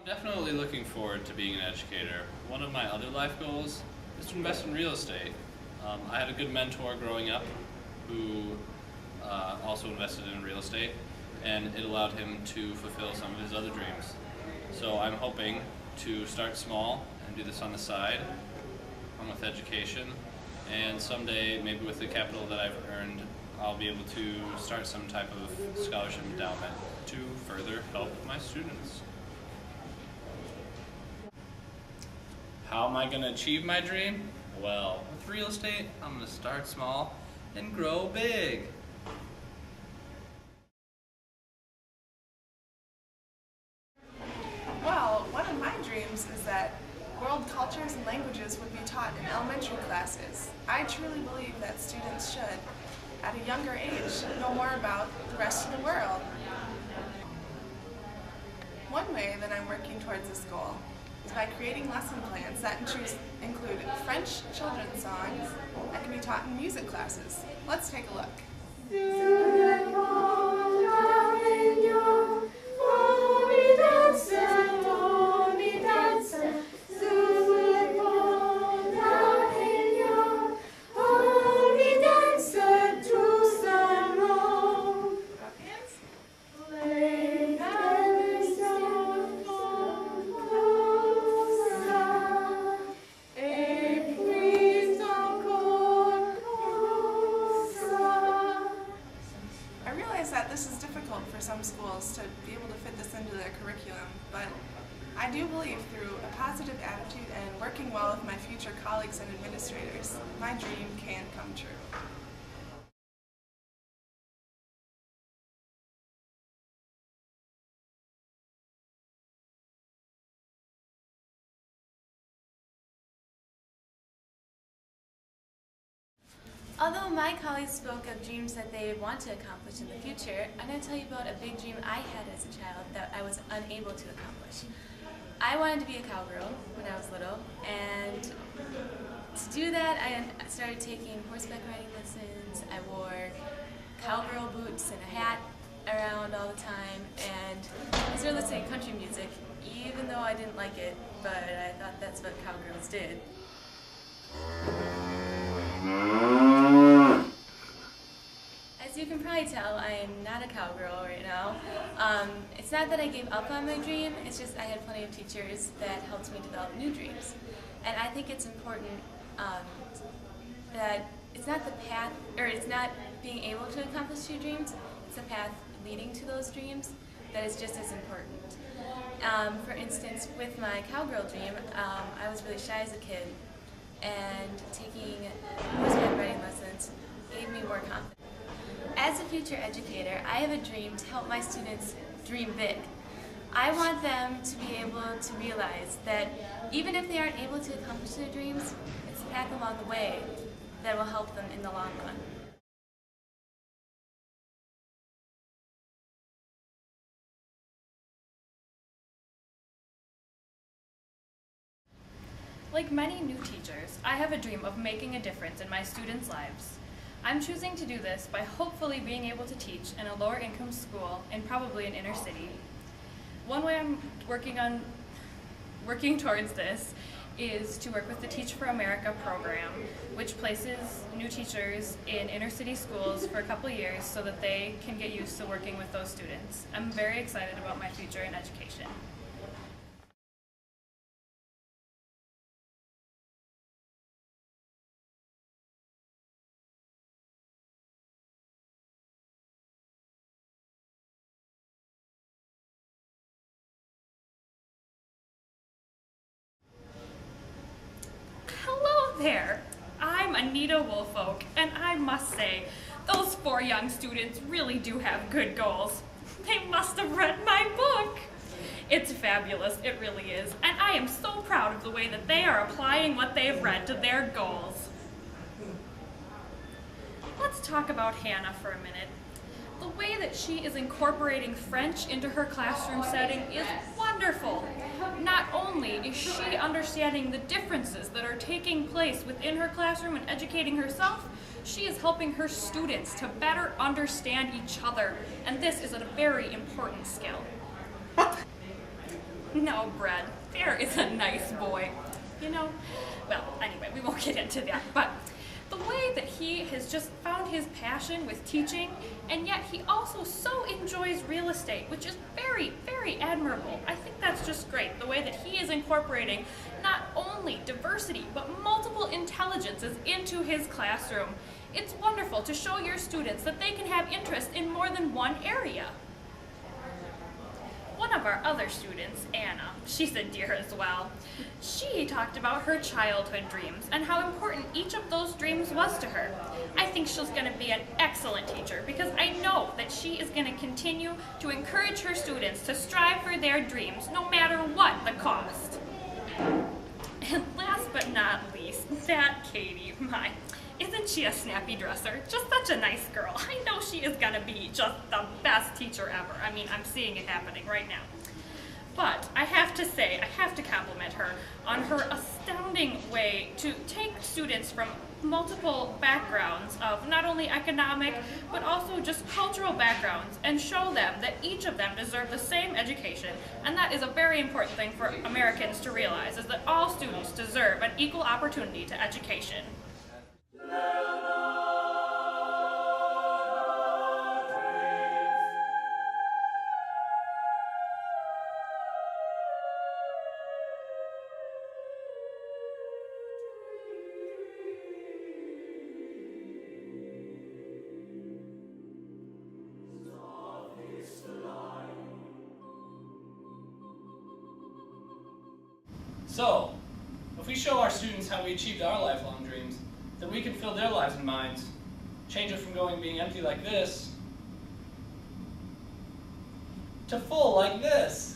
Definitely looking forward to being an educator. One of my other life goals is to invest in real estate. I had a good mentor growing up who also invested in real estate, and it allowed him to fulfill some of his other dreams. So I'm hoping to start small and do this on the side, along with education, and someday, maybe with the capital that I've earned, I'll be able to start some type of scholarship endowment to further help my students. How am I going to achieve my dream? Well, with real estate, I'm going to start small and grow big. Well, one of my dreams is that world cultures and languages would be taught in elementary classes. I truly believe that students should, at a younger age, know more about the rest of the world. One way that I'm working towards this goal is by creating lesson plans that include French children's songs that can be taught in music classes. Let's take a look. That this is difficult for some schools to be able to fit this into their curriculum, but I do believe through a positive attitude and working well with my future colleagues and administrators, my dream can come true. Although my colleagues spoke of dreams that they want to accomplish in the future, I'm going to tell you about a big dream I had as a child that I was unable to accomplish. I wanted to be a cowgirl when I was little, and to do that I started taking horseback riding lessons. I wore cowgirl boots and a hat around all the time, and I started listening to country music, even though I didn't like it, but I thought that's what cowgirls did. As you can probably tell, I am not a cowgirl right now. It's not that I gave up on my dream, it's just I had plenty of teachers that helped me develop new dreams. And I think it's important that it's not the path, or it's not being able to accomplish your dreams, it's the path leading to those dreams that is just as important. For instance, with my cowgirl dream, I was really shy as a kid, and taking horseback riding lessons gave me more confidence. As a future educator, I have a dream to help my students dream big. I want them to be able to realize that even if they aren't able to accomplish their dreams, it's the path along the way that will help them in the long run. Like many new teachers, I have a dream of making a difference in my students' lives. I'm choosing to do this by hopefully being able to teach in a lower income school and probably an inner city. One way I'm working towards this is to work with the Teach for America program, which places new teachers in inner city schools for a couple years so that they can get used to working with those students. I'm very excited about my future in education. There, I'm Anita Woolfolk, and I must say, those 4 young students really do have good goals. They must have read my book. It's fabulous, it really is, and I am so proud of the way that they are applying what they've read to their goals. Let's talk about Hannah for a minute. The way that she is incorporating French into her classroom setting is wonderful. Not only is she understanding the differences that are taking place within her classroom and educating herself, she is helping her students to better understand each other, and this is a very important skill. No, Brett, Bear is a nice boy. You know, well, anyway, we won't get into that, but the way that he has just found his passion with teaching, and yet he also so enjoys real estate, which is very, very admirable. I think that's just great, the way that he is incorporating not only diversity, but multiple intelligences into his classroom. It's wonderful to show your students that they can have interest in more than one area. One of our other students, Anna, she's a dear as well. She talked about her childhood dreams and how important each of those dreams was to her. I think she's going to be an excellent teacher because I know that she is going to continue to encourage her students to strive for their dreams no matter what the cost. And last but not least, that Katie, isn't she a snappy dresser? Just such a nice girl. I know she is gonna be just the best teacher ever. I mean, I'm seeing it happening right now. But I have to say, I have to compliment her on her astounding way to take students from multiple backgrounds of not only economic, but also just cultural backgrounds and show them that each of them deserve the same education. And that is a very important thing for Americans to realize, is that all students deserve an equal opportunity to education. So, if we show our students how we achieved our lifelong dreams, then we can fill their lives and minds, change it from being empty like this to full like this.